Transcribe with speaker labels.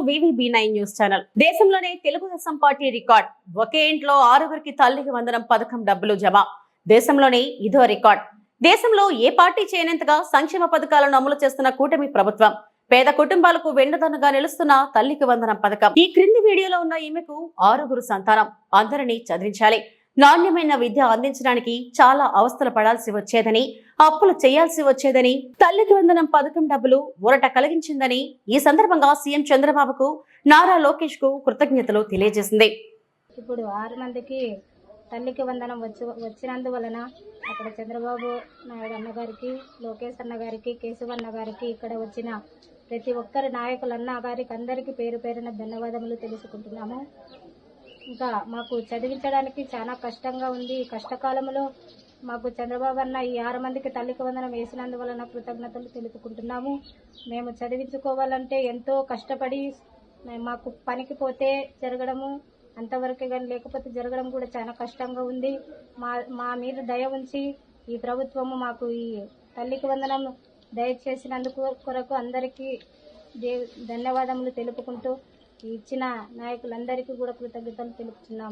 Speaker 1: VVB9 news channel. దేశంలోనే Telugu Desam party record. ఒకే ఇంట్లో 6గురికి తల్లికి వందనం పథకం డబ్బులు జమ. దేశంలోనే ఇదో రికార్డ్. దేశంలో ఏ పార్టీ చేయనంతగా సంక్షేమ పథకాలను అమలు చేస్తున్న కూటమి ప్రభుత్వం. పేద కుటుంబాలకు వెన్నుదన్నుగా నిలుస్తున్న తల్లికి వందనం పథకం. ఈ క్రింది వీడియోలో ఉన్న ఈమెకు 6గురు సంతానం. అందరినీ చదివించాలి. నాణ్యమైన విద్య అందించడానికి చాలా అవస్థలు పడాల్సి వచ్చేదని, అప్పులు చేయాల్సి వచ్చేదని, తల్లికి వందనం పథకం డబ్బులు ఊరట కలిగించిందని ఈ సందర్భంగా సీఎం చంద్రబాబుకు, నారా లోకేష్ కు కృతజ్ఞతలు తెలియజేసింది.
Speaker 2: ఇప్పుడు 6 మందికి తల్లికి వందనం వచ్చినందువలన అక్కడ చంద్రబాబు నాయుడు అన్నగారికి, లోకేష్ అన్న గారికి, కేశవ్ అన్న గారికి, ఇక్కడ వచ్చిన ప్రతి ఒక్కరి నాయకులన్న గారికి అందరికీ పేరు పేరున ధన్యవాదములు తెలుసుకుంటున్నాము. ఇంకా మాకు చదివించడానికి చాలా కష్టంగా ఉంది. ఈ కష్టకాలంలో మాకు చంద్రబాబు అన్న ఈ 6 మందికి తల్లికి వందనం వేసినందువలన కృతజ్ఞతలు తెలుపుకుంటున్నాము. మేము చదివించుకోవాలంటే ఎంతో కష్టపడి మాకు పనికి పోతే జరగడము, అంతవరకే కానీ లేకపోతే జరగడం కూడా చాలా కష్టంగా ఉంది. మా మీద దయ ఉంచి ఈ ప్రభుత్వము మాకు ఈ తల్లికి వందనం దయచేసినందుకు కొరకు అందరికీ ధన్యవాదములు తెలుపుకుంటూ ఇచ్చిన నాయకులందరికీ కూడా కృతజ్ఞతలు తెలుపుతున్నాము.